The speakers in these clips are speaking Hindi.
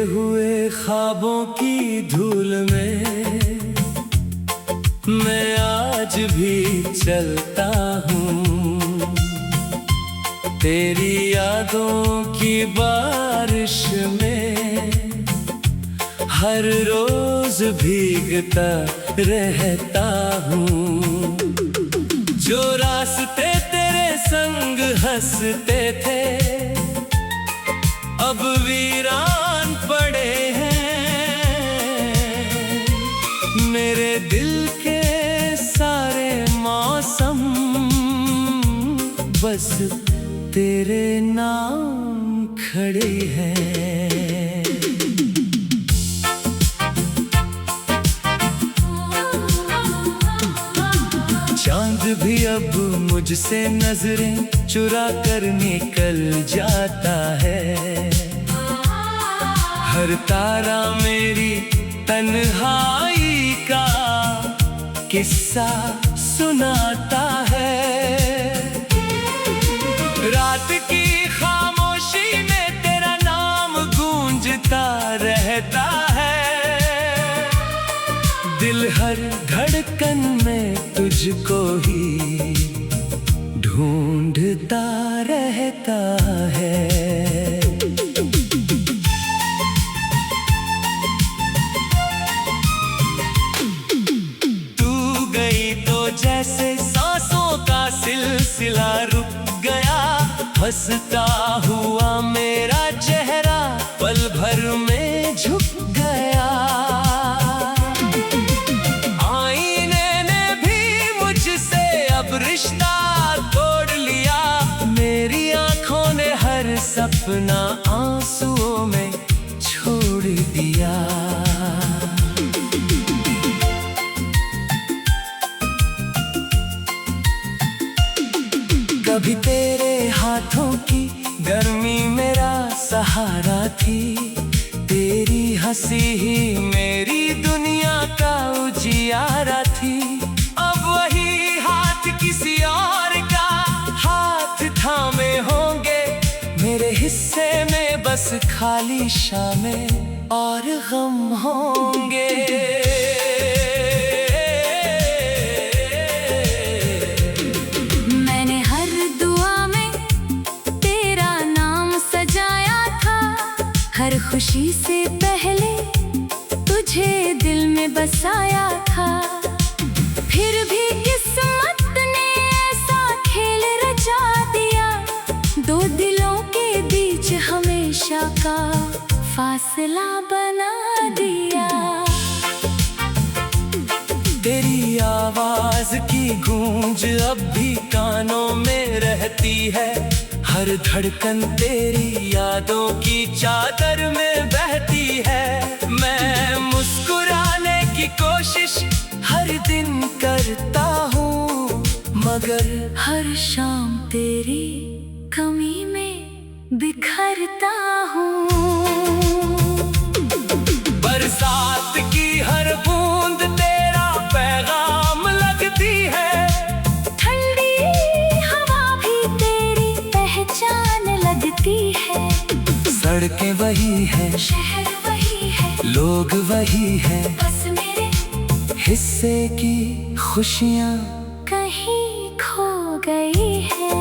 हुए ख्वाबों की धूल में मैं आज भी चलता हूँ। तेरी यादों की बारिश में हर रोज भीगता रहता हूँ। जो रास्ते तेरे संग हंसते थे अब वीरान पड़े हैं। मेरे दिल के सारे मौसम बस तेरे नाम खड़े हैं। चांद भी अब मुझसे नजरें चुरा कर निकल जाता है। हर तारा मेरी तन्हाई का किस्सा सुनाता है। रात की खामोशी में तेरा नाम गूंजता रहता है। दिल हर धड़कन में तुझको ही ढूंढता रहता है। तू गई तो जैसे सांसों का सिलसिला रुक गया। हंसता हुआ मेरा चेहरा पल भर में झुक गया। आईने ने भी मुझसे अब रिश्ता तोड़ लिया। मेरी आंखों ने हर सपना आंसुओं में छोड़ दिया। कभी तेरे हाथों की गर्मी मेरा सहारा थी। तेरी हंसी ही मेरी दुनिया का उजियारा थी। अब वही हाथ किसी और का हाथ थामे होंगे। मेरे हिस्से में बस खाली शामें और गम होंगे। हर खुशी से पहले तुझे दिल में बसाया था। फिर भी किस्मत ने ऐसा खेल रचा दिया। दो दिलों के बीच हमेशा का फासला बना दिया। तेरी आवाज की गूंज अब भी कानों में रहती है। हर धड़कन तेरी यादों की चादर में बहती है। मैं मुस्कुराने की कोशिश हर दिन करता हूँ, मगर हर शाम तेरी कमी में बिखरता हूँ। बरसात की हर बूंद तेरा पैगाम लगती है। सड़कें वही है, शहर वही है, लोग वही है, बस मेरे हिस्से की खुशियाँ कहीं खो गई है।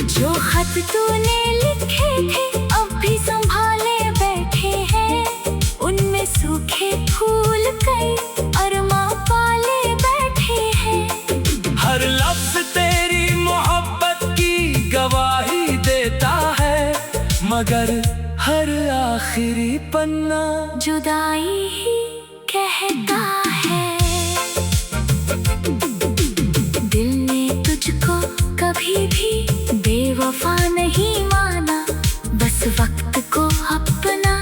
जो खत तूने लिखे थे अब भी संभाले बैठे हैं। उनमें सूखे फूल कई अरमा पाले बैठे हैं। हर लफ्ज तेरी मोहब्बत की गवाही देता है, मगर हर आखिरी पन्ना जुदाई ही कहता है। दिल ने तुझको कभी भी बेवफा नहीं माना। बस वक्त को अपना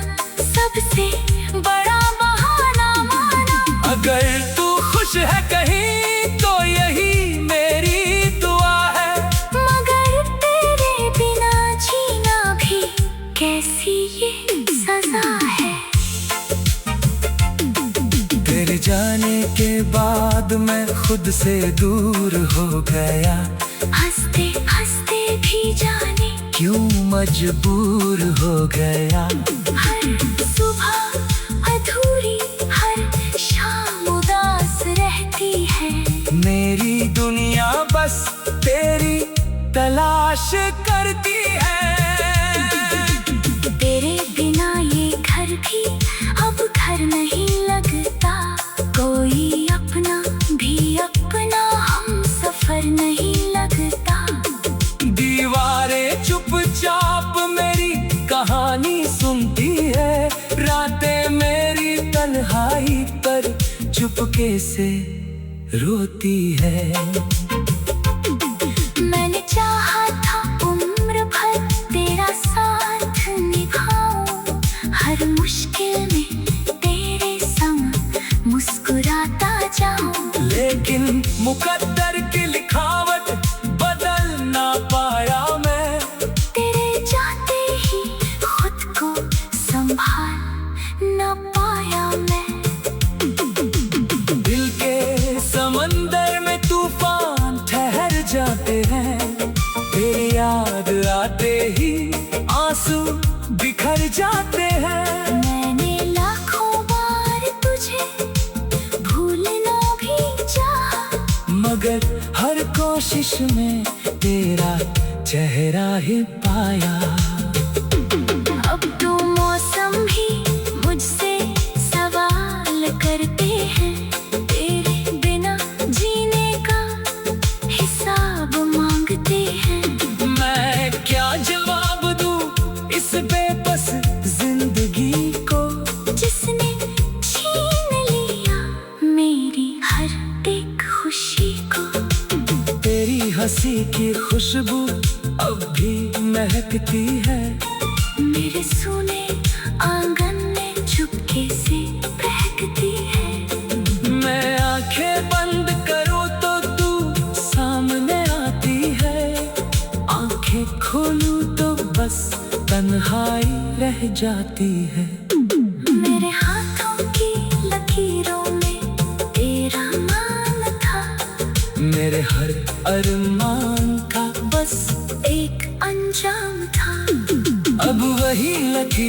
सबसे बड़ा बहाना माना। अगर तू खुश है कहीं तो यही मेरी दुआ है। मगर तेरे बिना जीना भी कैसी ये सजा है। तेरे जाने के बाद मैं खुद से दूर हो गया। हंसते हंसते भी जाने क्यों मजबूर हो गया। तलाश करती है। तेरे बिना ये घर भी अब घर नहीं लगता, कोई अपना भी अपना हम सफर नहीं लगता। दीवारें चुपचाप मेरी कहानी सुनती है, रातें मेरी तन्हाई पर चुपके से रोती है। मैंने चाहा था उम्र भर तेरा साथ निभाऊं, हर मुश्किल में तेरे संग मुस्कुराता जाऊं। लेकिन मुकद्दर की लिखावट बदल ना पाया मैं, तेरे जाते ही खुद को संभाल ना पाया मैं। दिल के समंदर में तूफान ठहर जाते हैं, तेरी याद आते ही आंसू बिखर जाते हैं। मैंने लाखों बार तुझे भूलना भी चाहा, मगर हर कोशिश में तेरा चेहरा ही पाया। अब तो मौसम भी मुझसे सवाल करते हैं, तेरे बिना जीने का हिसाब मांगते हैं। मैं क्या जवाब दूं इस बेबस जिंदगी को, जिसने छीन लिया मेरी हर एक खुशी को। तेरी हंसी की खुशबू अब भी महकती है, मेरे सूने आंगन में चुपके से बहकती है। मैं आंखें बंद करूं तो तू सामने आती है, आंखें खोलूं तो बस तन्हाई रह जाती है। मेरे हाथों की लकीरों में तेरा नाम था, मेरे हर अरमान का बस एक अंजाम था। अब वही लकीर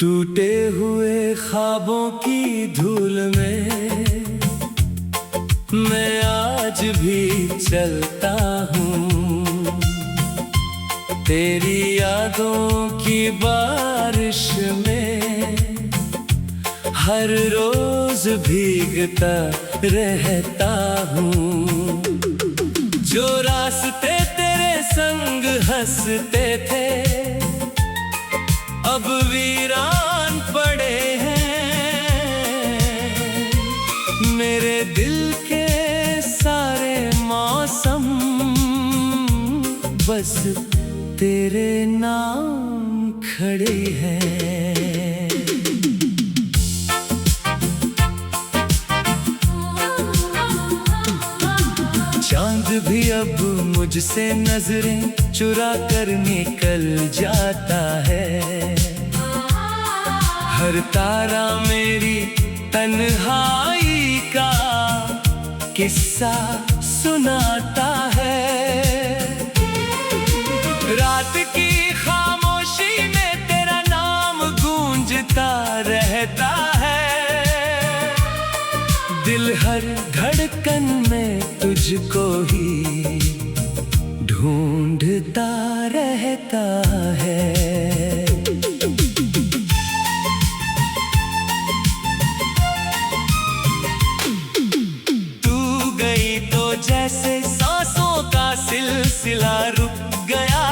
टूटे हुए ख्वाबों की धूल में मैं आज भी चलता हूँ, तेरी यादों की बारिश में हर रोज भीगता रहता हूँ। जो रास्ते तेरे संग हंसते थे अब वीरान पड़े हैं, मेरे दिल के सारे मौसम बस तेरे नाम खड़े हैं। चांद भी अब मुझसे नजरें चुरा कर निकल जाता है, हर तारा मेरी तन्हाई का किस्सा सुनाता है। रात की खामोशी में तेरा नाम गूंजता रहता है, दिल हर धड़कन में तुझको ही ढूंढता रहता है। जैसे सांसों का सिलसिला रुक गया,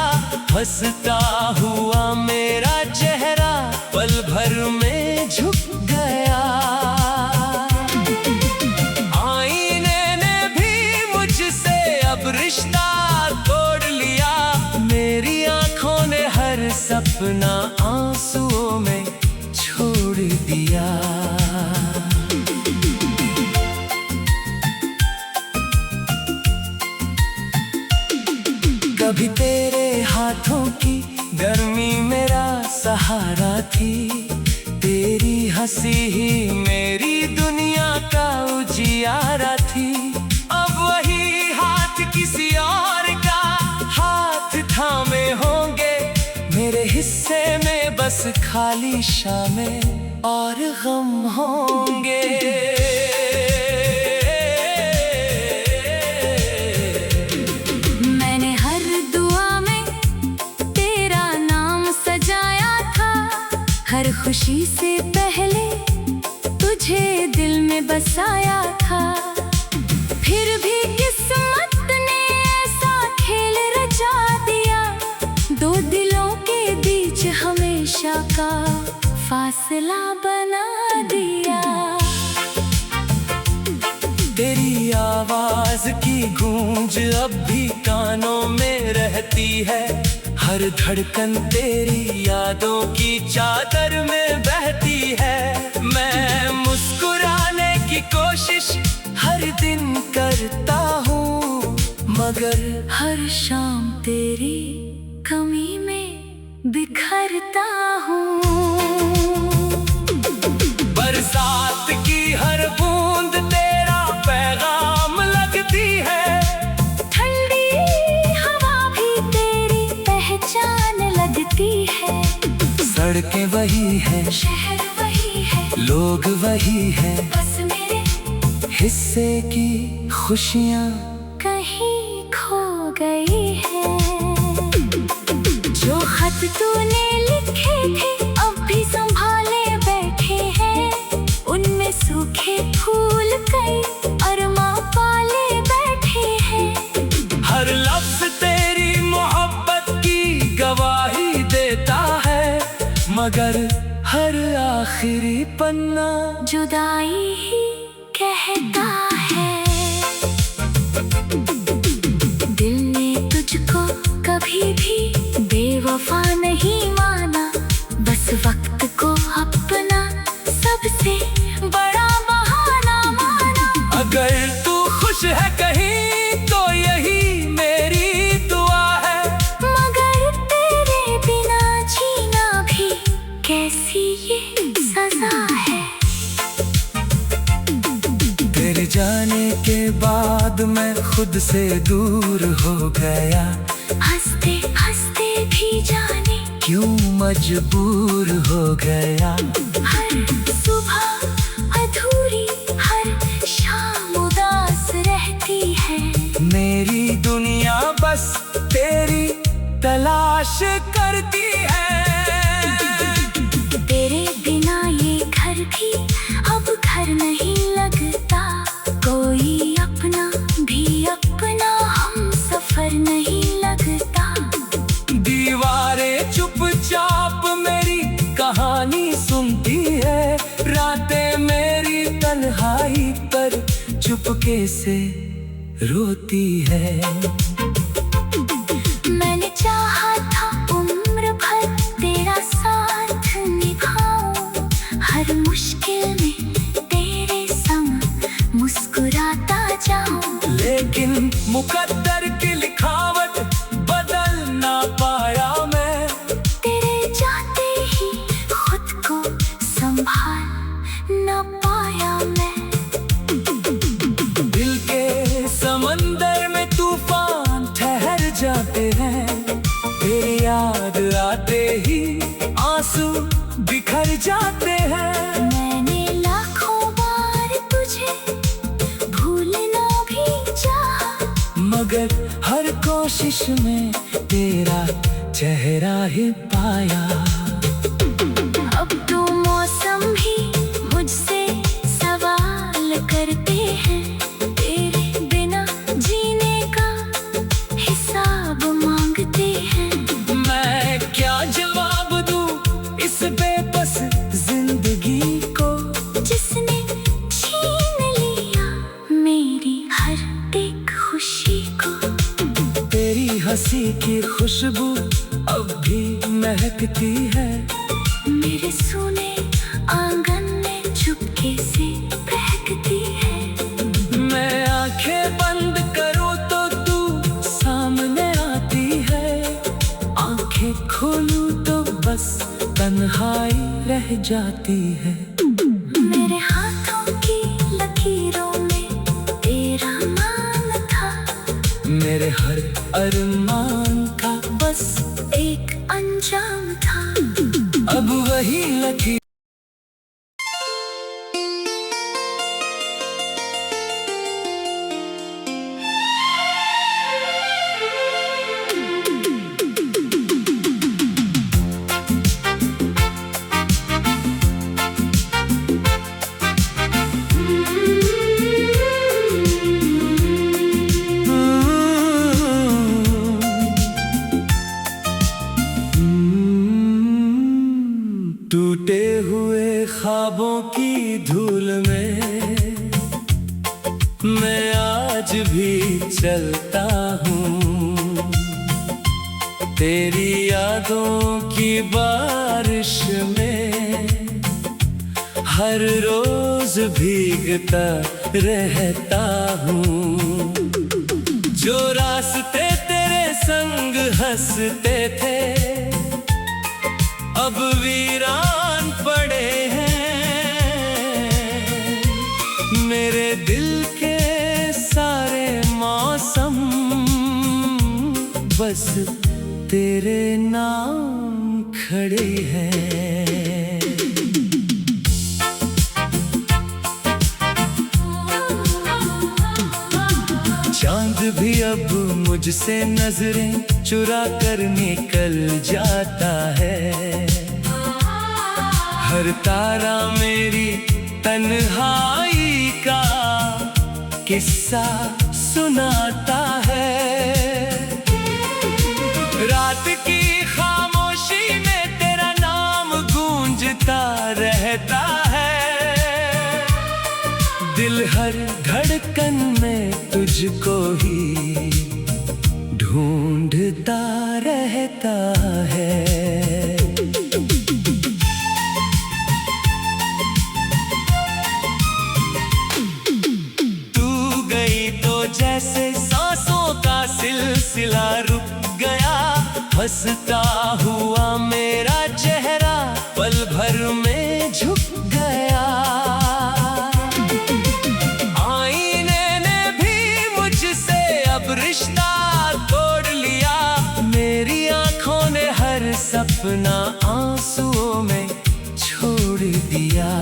हंसता हुआ मेरा चेहरा पल भर में झुक गया। आईने ने भी मुझसे अब रिश्ता तोड़ लिया, मेरी आंखों ने हर सपना आंसुओं में छोड़ दिया। कभी तेरे हाथों की सहारा थी, तेरी हंसी ही मेरी दुनिया का उजियारा थी। अब वही हाथ किसी और का हाथ थामे होंगे, मेरे हिस्से में बस खाली शामें और गम होंगे। मैंने हर दुआ में तेरा नाम सजाया था, हर खुशी से पहले तुझे दिल में बसाया था। फिर भी किस्मत ने ऐसा खेल रचा दिया, दो दिलों के बीच हमेशा का फासला बना दिया। तेरी आवाज की गूंज अब भी कानों में रहती है, हर धड़कन तेरी यादों की चादर में बहती है। मैं मुस्कुराने की कोशिश हर दिन करता हूँ, मगर हर शाम तेरी कमी में बिखरता हूँ। बरसात की हर बूंद तेरा पैगाम लगती है, ठंडी हवा भी तेरी पहचान लगती है। सड़कें वही है, शहर वही है, लोग वही है, बस मेरे हिस्से की खुशियाँ कहीं खो गई है। जो खत तूने लिखे थे अब भी संभाले बैठे हैं, उनमें सूखे फूल कई अरमा पाले बैठे हैं। हर लफ्ज तेरी मोहब्बत की गवाही देता है, मगर हर आखिरी पन्ना जुदाई ही कहता है। दिल ने तुझको कभी भी बेवफा नहीं माना, बस वक्त को अपना सबसे बड़ा बहाना माना। अगर तू खुश है कहीं तो यही मेरी दुआ है, मगर तेरे बिना जीना भी कैसी ये सजा है। तेरे जाने के बाद मैं खुद से दूर हो गया, हंसते हंसते भी जाने क्यों मजबूर हो गया। हर सुबह अधूरी हर शाम उदास रहती है, मेरी दुनिया बस तेरी तलाश करती है। तेरे बिना ये घर भी अब घर नहीं लगता, कोई अपना भी अपना हम सफर नहीं लगता। दीवारें चुपचाप मेरी कहानी सुनती है, रातें मेरी तन्हाई पर चुपके से रोती है। मैंने चाहा था उम्र भर तेरा साथ निभाऊं, हर मुश्किल में तेरे संग मुस्कुराता जाऊं। लेकिन मुकद्दर की लिखावट बदल ना पाया मैं, तेरे जाते ही खुद को संभाल न पाया मैं। दिल के समंदर में तूफान ठहर जाते हैं, तेरी याद आते ही आंसू बिखर जाते हैं। मैंने लाखों बार तुझे भूलना भी चाहा, मगर हर कोशिश में तेरा चेहरा ही पाया। अब तो मौसम भी मुझसे सवाल करते हैं, तेरे बिना जीने का हिसाब मांगते हैं। मैं क्या जवाब दूं इस बेबस जिंदगी को, जिसने छीन लिया मेरी हर एक खुशी को। तेरी हंसी की खुशबू अब भी महकती है, मेरे सूने आंगन में चुपके से बहकती है। मैं आंखें बंद करूं तो तू सामने आती है, आंखें खोलूं तो बस तन्हाई जाती है। मेरे हाथों की लकीरों में तेरा नाम था, मेरे हर अरमान का बस एक अंजाम था। अब वही लकीर टूटे हुए ख्वाबों की धूल में मैं आज भी चलता हूँ। तेरी यादों की बारिश में हर रोज भीगता रहता हूँ। जो रास्ते तेरे संग हंसते थे अब वीरान पड़े हैं। मेरे दिल के सारे मौसम बस तेरे नाम खड़े हैं। चांद भी अब मुझसे नजरें चुरा कर निकल जाता है। हर तारा मेरी तन्हाई का किस्सा सुनाता है। रात की खामोशी में तेरा नाम गूंजता रहता है। दिल हर धड़कन में तुझको ही ढूंढता रहता है। जैसे सांसों का सिलसिला रुक गया, हंसता हुआ मेरा चेहरा पल भर में झुक गया। आईने ने भी मुझसे अब रिश्ता तोड़ लिया। मेरी आंखों ने हर सपना आंसुओं में छोड़ दिया।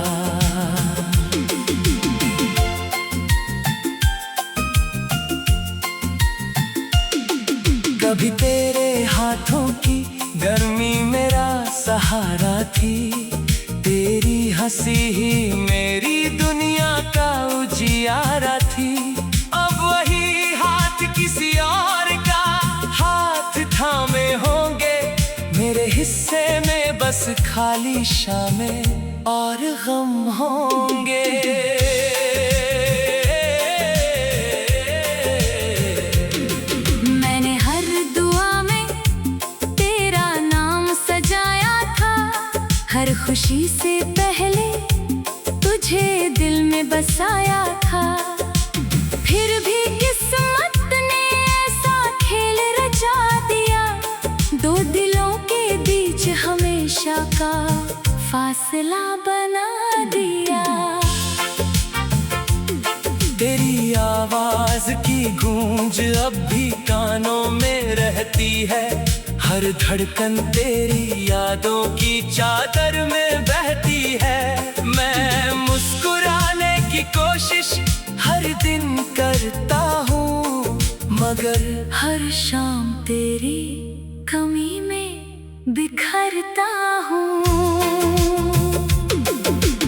कभी तेरे हाथों की गर्मी मेरा सहारा थी। तेरी हंसी ही मेरी दुनिया का उजियारा थी। अब वही हाथ किसी और का हाथ थामे होंगे। मेरे हिस्से में बस खाली शामें और गम होंगे। हर खुशी से पहले तुझे दिल में बसाया था। फिर भी किस्मत ने ऐसा खेल रचा दिया। दो दिलों के बीच हमेशा का फासला बना दिया। तेरी आवाज की गूंज अब भी कानों में रहती है। हर धड़कन तेरी यादों की चादर में बहती है। मैं मुस्कुराने की कोशिश हर दिन करता हूँ, मगर हर शाम तेरी कमी में बिखरता हूँ।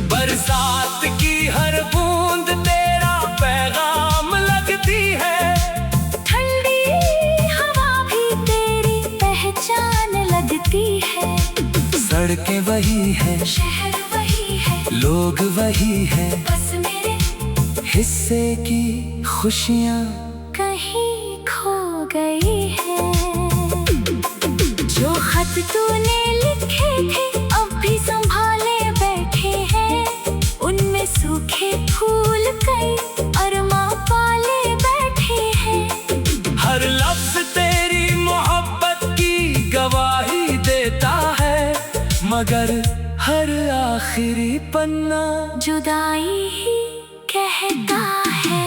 बरसात की हर बूंद तेरा पैगाम लगती है। सड़कें वही है, शहर वही है, लोग वही है, बस मेरे हिस्से की खुशियाँ कहीं खो गई है। जो खत तूने लिखे थे अब भी संभाले बैठे हैं। उनमें सूखे फूल कई अरमा पाले बैठे हैं। हर लफ्ज तेरी मोहब्बत की गवाही देता है, मगर हर आखिर बनना जुदाई ही कहता है।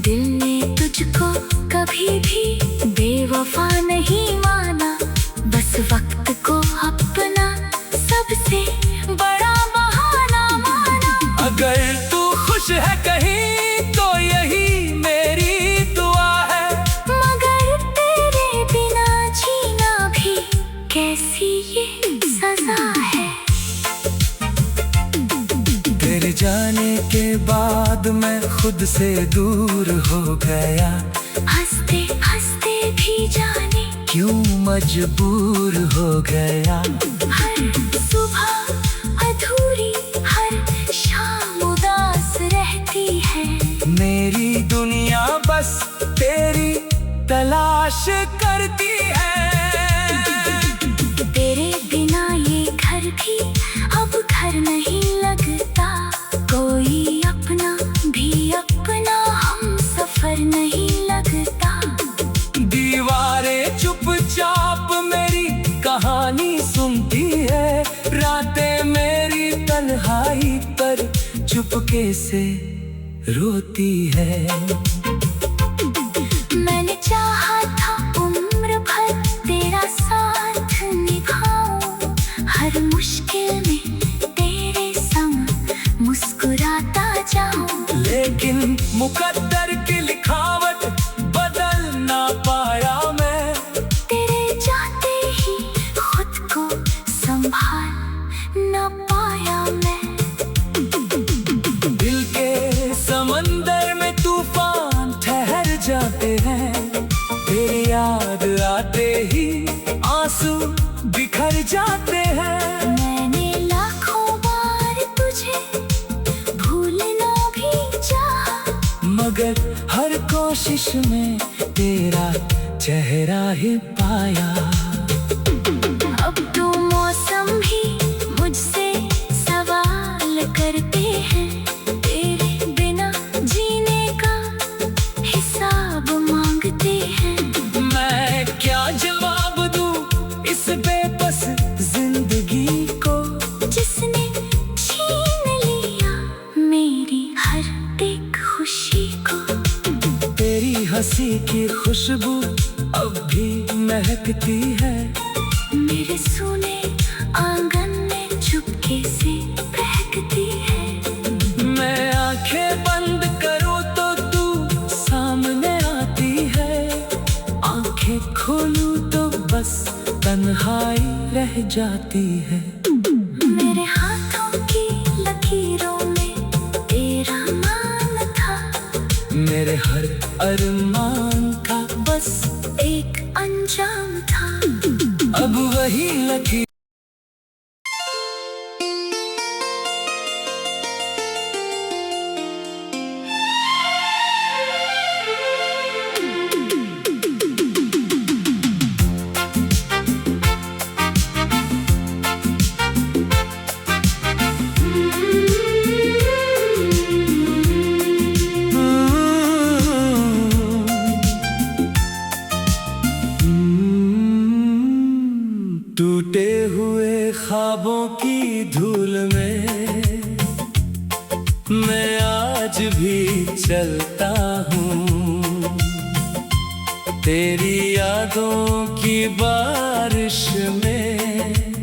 दिल ने तुझको कभी भी बेवफा नहीं माना, बस वक्त को अपना सबसे बड़ा बहाना माना। अगर तू खुश है कहीं तो यही मेरी दुआ है, मगर तेरे बिना जीना भी कैसी ये सजा है। तेरे जाने के बाद मैं खुद से दूर हो गया, हंसते हंसते भी जाने क्यों मजबूर हो गया। हर सुबह अधूरी, हर शाम उदास रहती है। मेरी दुनिया बस तेरी तलाश करती है। तेरे बिना ये घर भी अब घर नहीं लगता, कोई अपना भी अपना हम सफर नहीं लगता। दीवारें चुपचाप मेरी कहानी सुनती है, रातें मेरी तन्हाई पर चुपके से रोती है। मैंने चाहा था उम्र भर तेरा साथ निभाऊं, हर मुश्किल में तेरे संग मुस्कुराता जाऊं। लेकिन मुकद्दर की लिखावट बदल ना पाया मैं, तेरे जाते ही खुद को संभाल न पाया मैं। दिल के समंदर में तूफान ठहर जाते हैं, तेरी याद आते ही आंसू बिखर जाते हैं। मैंने लाखों बार तुझे भूलना भी चाहा, मगर हर कोशिश में तेरा चेहरा ही पाया। अब तो मौसम भी मुझसे सवाल करते हैं, तेरे बिना जीने का हिसाब मांगते हैं। मैं क्या जवाब दूं इस बेबस जिंदगी को, जिसने छीन लिया मेरी हर एक खुशी को। तेरी हंसी की खुशबू अब भी महकती है, मेरे सूने आंगन में चुपके से बहकती है। मैं आंखें बंद करूं तो तू सामने आती है, आंखें खोलूं तो बस तन्हाई रह जाती है। मेरे हाथों की लकीरों में तेरा नाम था, मेरे हर अरमान का बस एक अंजाम था। अब वही लकीर टूटे हुए ख्वाबों की धूल में मैं आज भी चलता हूँ, तेरी यादों की बारिश में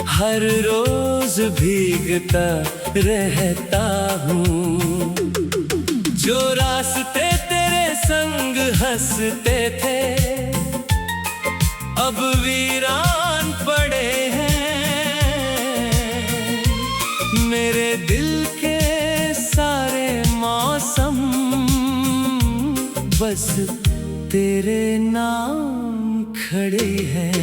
हर रोज भीगता रहता हूँ। जो रास्ते तेरे संग हंसते थे अब वीरान पड़े हैं, मेरे दिल के सारे मौसम बस तेरे नाम खड़े हैं।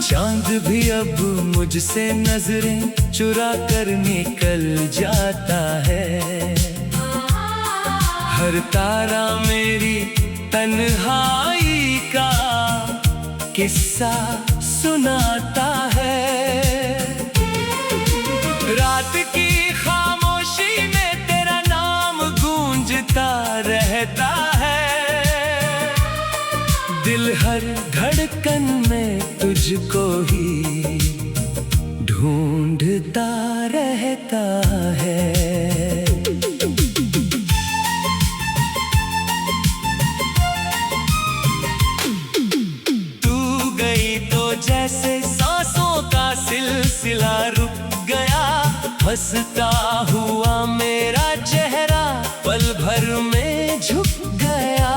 चांद भी अब मुझसे नजरें चुरा कर निकल जाता है, हर तारा मेरी तन्हाई का किस्सा सुनाता है। रात की खामोशी में तेरा नाम गूंजता रहता है, दिल हर धड़कन में तुझको ही ढूंढता रहता है। तू गई तो जैसे सांसों का सिलसिला रुक गया, हंसता हुआ मेरा चेहरा पल भर में झुक गया।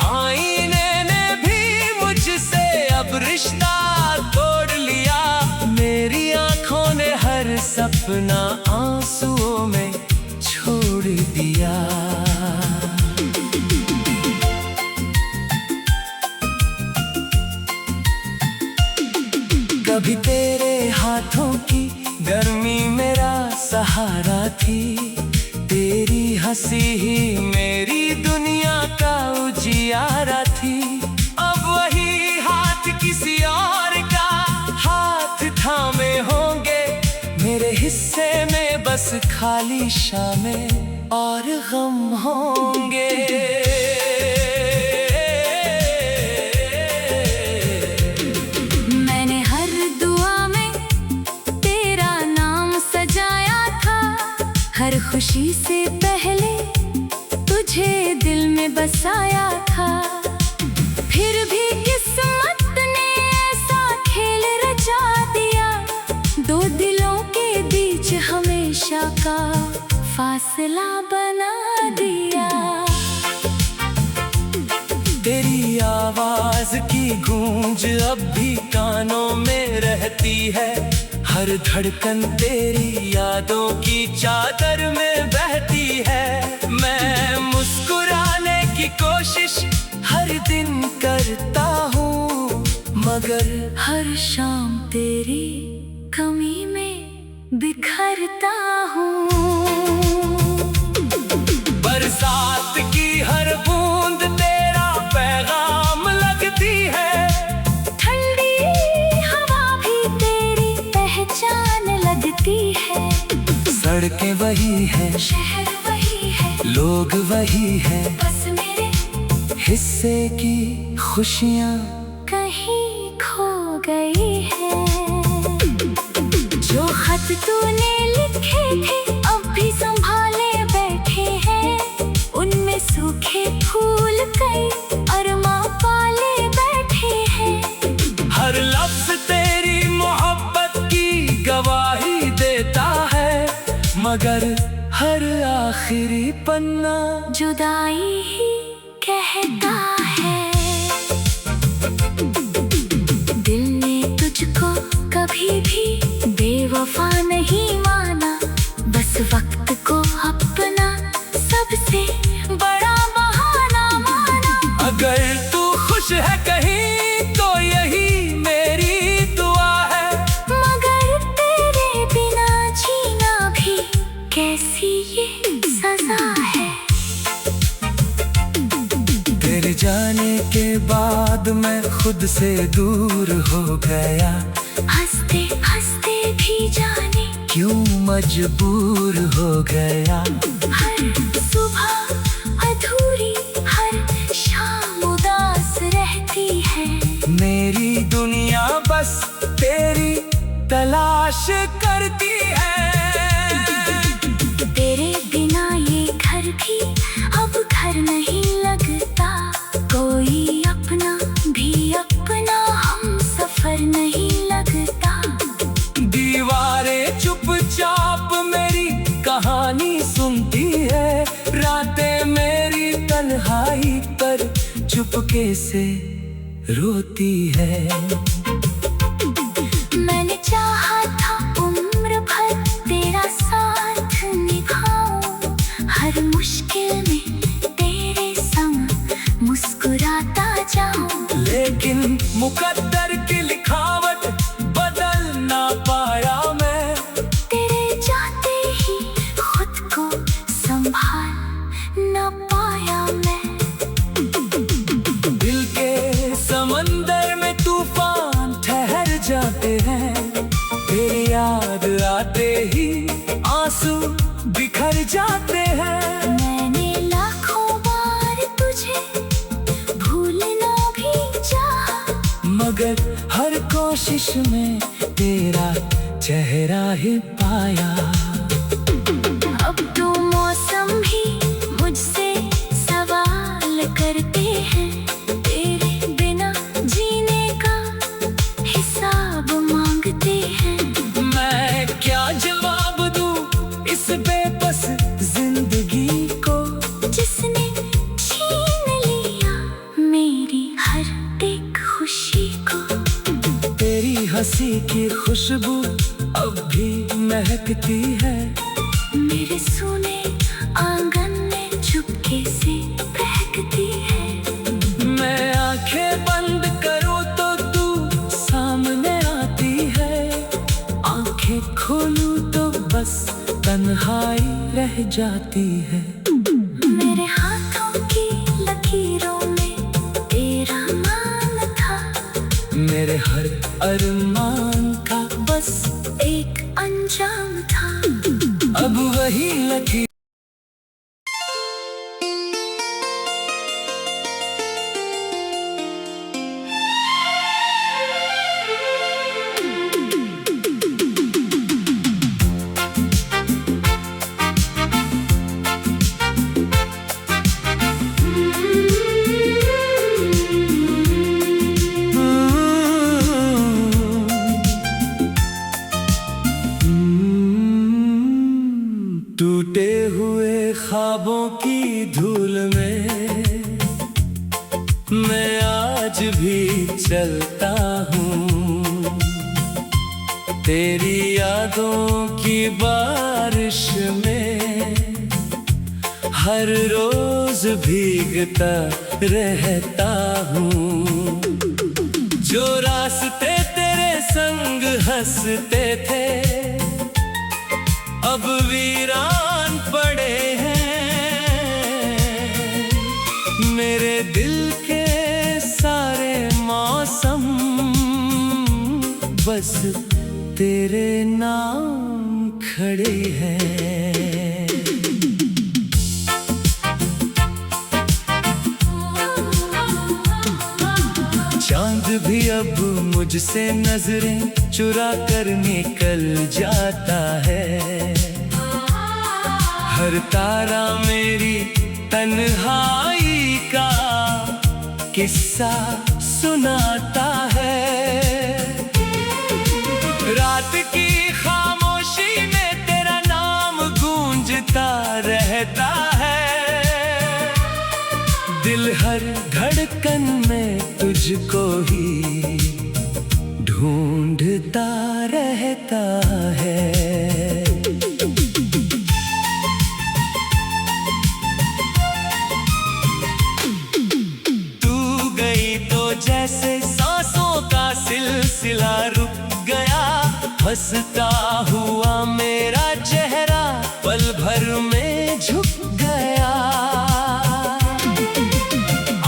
आईने ने भी मुझसे अब रिश्ता तोड़ लिया, मेरी आंखों ने हर सपना आंसुओं में छोड़ दिया। कभी तेरे हाथों की गर्मी मेरा सहारा थी, तेरी हंसी ही मेरी दुनिया का उजियारा थी। अब वही हाथ किसी और का हाथ थामे होंगे, मेरे हिस्से में बस खाली शामें और गम होंगे। हर खुशी से पहले तुझे दिल में बसाया था, फिर भी किस्मत ने ऐसा खेल रचा दिया, दो दिलों के बीच हमेशा का फासला बना दिया। तेरी आवाज की गूंज अब भी कानों में रहती है, हर धड़कन तेरी यादों की चादर में बहती है। मैं मुस्कुराने की कोशिश हर दिन करता हूँ, मगर हर शाम तेरी कमी में बिखरता हूँ। बरसात की हर बूंद तेरा पैगाम लगती है, लगती है। सड़कें वही है, शहर वही है, लोग वही है, बस मेरे हिस्से की खुशियाँ कहीं खो गई है। जो खत तूने लिखे थे अब भी संभाले बैठे हैं, उनमें सूखे फूल कई अरमा पाले बैठे हैं। हर लफ्ज तेरी मोहब्बत की गवाही देता है, मगर हर आखिरी पन्ना जुदाई ही कहता है। दिल ने तुझको कभी भी बेवफा नहीं माना, बस वक्त को अपना सबसे बड़ा बहाना माना। अगर तू खुश है कहीं तो यही मेरी दुआ है, मगर तेरे बिना जीना भी कैसी ये सजा है। तेरे जाने के बाद मैं खुद से दूर हो गया, हंसते हंसते भी जाने क्यों मजबूर हो गया। हर सुबह अधूरी हर शाम उदास रहती है, मेरी दुनिया बस तेरी तलाश करती है। तेरे बिना ये घर भी अब घर नहीं लगता, कोई अपना भी अपना हम सफर नहीं लगता। दीवारें चुपचाप मेरी कहानी सुनती है, रातें मेरी तन्हाई पर चुपके से रोती है। मैंने चाहा था उम्र भर तेरा साथ निभाऊं, हर मुश्किल में तेरे संग मुस्कुराता जाऊं। लेकिन मुकद्दर की लिखावट बदल ना पाया मैं, तेरे जाते ही खुद को संभाल ना पाया मैं। दिल के समंदर में तूफान ठहर जाते हैं, तेरी याद आते ही आंसू बिखर जाते हैं। मैंने लाखों बार तुझे कोशिश में तेरा चेहरा ही पाया। अब तो मौसम भी मुझसे सवाल करते हैं, तेरे बिना जीने का हिसाब मांगते हैं। मैं क्या जवाब दूं इस बेबस जिंदगी को, जिसने छीन लिया मेरी हर एक खुशी को। तेरी हंसी की खुशबू अब भी महकती है, मेरे सोने आंगन में चुपके से बहकती है। मैं आंखें बंद करूं तो तू सामने आती है, आंखें खोलूं तो बस तन्हाई रह जाती है। मेरे हाथों की लकीरों में तेरा नाम था, मेरे हर अरमान का बस एक अंजाम था। अब वही लकीर टूटे हुए ख्वाबों की धूल में मैं आज भी चलता हूँ, तेरी यादों की बारिश में हर रोज भीगता रहता हूँ। जो रास्ते तेरे संग हंसते थे अब वीरान पड़े हैं, मेरे दिल के सारे मौसम बस तेरे नाम खड़े हैं। चांद भी अब मुझसे नजरें चुरा कर निकल जाता है, हर तारा मेरी तन्हाई का किस्सा सुनाता है। रात की खामोशी में तेरा नाम गूंजता रहता है, दिल हर धड़कन में तुझको ही ढूंढता रहता है। जैसे सांसों का सिलसिला रुक गया, हंसता हुआ मेरा चेहरा पल भर में झुक गया।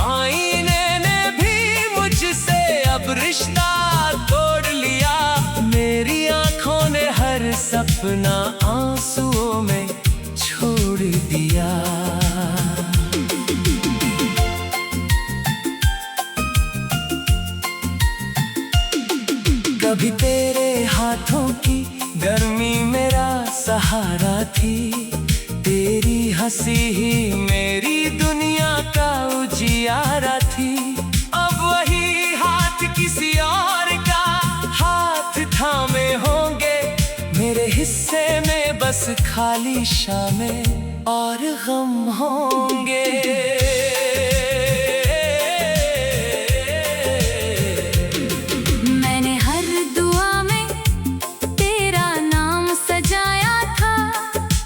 आईने ने भी मुझसे अब रिश्ता तोड़ लिया, मेरी आंखों ने हर सपना आंसुओं में छोड़ दिया। कभी तेरे हाथों की गर्मी मेरा सहारा थी, तेरी हंसी ही मेरी दुनिया का उजियारा थी। अब वही हाथ किसी और का हाथ थामे होंगे, मेरे हिस्से में बस खाली शामें और गम होंगे।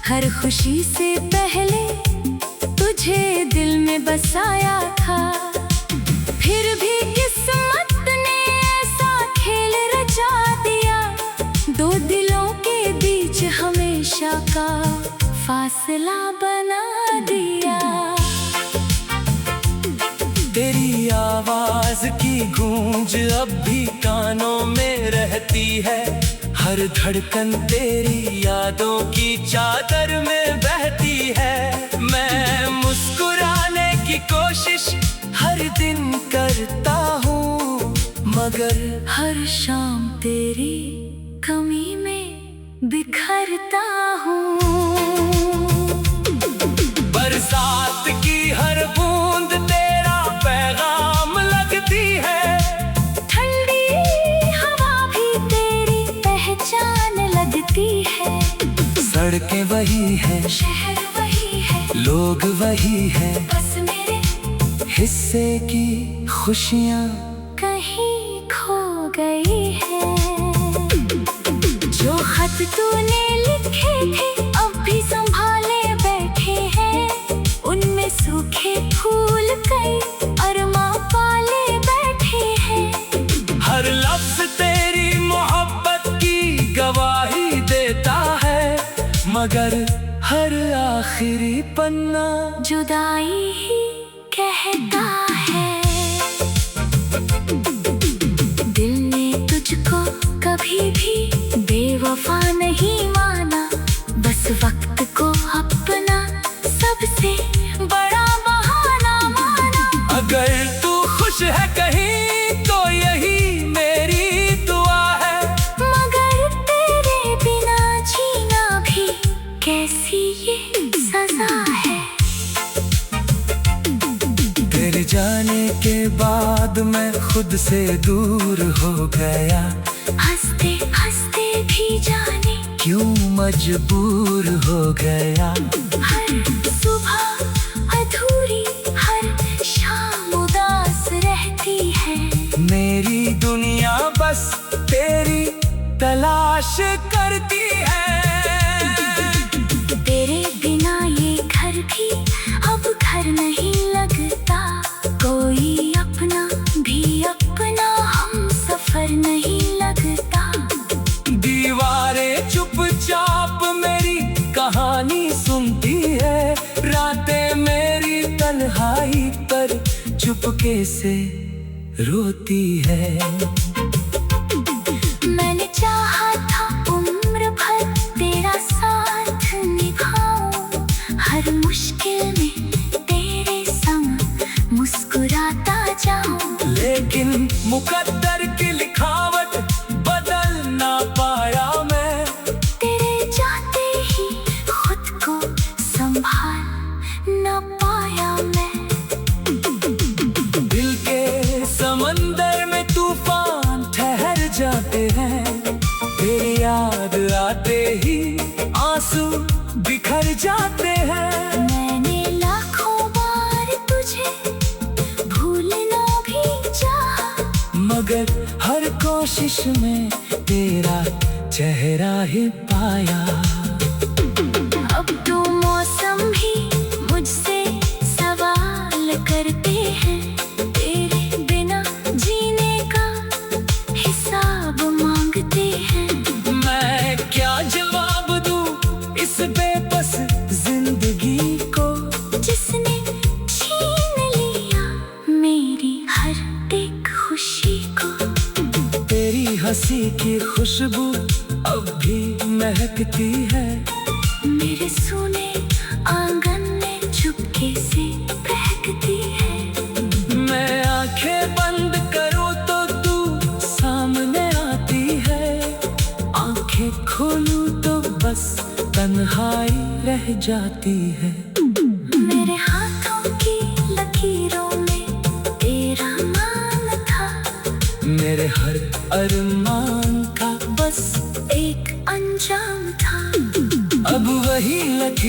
हर खुशी से पहले तुझे दिल में बसाया था, फिर भी किस्मत ने ऐसा खेल रचा दिया, दो दिलों के बीच हमेशा का फासला बना दिया। तेरी आवाज की गूंज अब भी कानों में रहती है, हर धड़कन तेरी यादों की चादर में बहती है। मैं मुस्कुराने की कोशिश हर दिन करता हूँ, मगर हर शाम तेरी कमी में बिखरता हूँ। बरसात की हर बूंद तेरा पैगाम लगती है, ठंडी हवा भी तेरी पहचान लगती है। सड़कें वही है, शहर वही है, लोग वही है, बस मेरे हिस्से की खुशियाँ कहीं खो गई है। जो खत तूने लिखे थे अब भी संभाले बैठे हैं, उनमें सूखे फूल कई अरमा पाले बैठे हैं। हर लफ्ज तेरी मोहब्बत की गवाही देता है, मगर हर आखिरी पन्ना जुदाई ही कहता है। दिल ने तुझको कभी भी बेवफा नहीं माना, बस वक्त को अपना सबसे बड़ा बहाना माना। अगर तू खुश है कहीं तो यही मेरी दुआ है, मगर तेरे बिना जीना भी कैसी ये सजा है। तेरे जाने के बाद मैं खुद से दूर हो गया, हंसते हंसते भी जाने क्यों मजबूर हो गया। हर सुबह अधूरी हर शाम उदास रहती है। मेरी दुनिया बस तेरी तलाश करती है। तेरे बिना ये घर भी अब घर नहीं लगता, कोई अपना भी अपना हम सफर नहीं लगता। दीवारें चुपचाप मेरी कहानी सुनती है, रातें मेरी तन्हाई पर चुपके से रोती है। मैंने चाहा था उम्र भर तेरा साथ निभाऊं, हर मुश्किल में तेरे संग मुस्कुराता जाऊं। लेकिन मुकद्दर की लिखावट बदल ना पाया मैं, तेरे जाते ही खुद को संभाल न पाया मैं। दिल के समंदर में तूफान ठहर जाते हैं, तेरी याद आते ही आंसू बिखर जाते हैं। मैंने लाखों बार तुझे भूलना भी चाहा, मगर हर कोशिश में तेरा चेहरा ही पाया। अब तो मौसम भी मुझसे सवाल करते हैं, तेरे बिना जीने का हिसाब मांगते हैं। मैं क्या जवाब दूं इस बेबस जिंदगी को, जिसने छीन लिया मेरी हर एक खुशी को। तेरी हंसी की खुशबू अब भी महकती है, मेरे सोने आंगन में चुपके से बहकती है। मैं आंखें बंद करूं तो तू सामने आती है, आंखें खोलूं तो बस तन्हाई रह जाती है। मेरे हाथों की लकीरों में तेरा नाम था, मेरे हर अरमान का बस एक अंजाम था। अब वही लकीर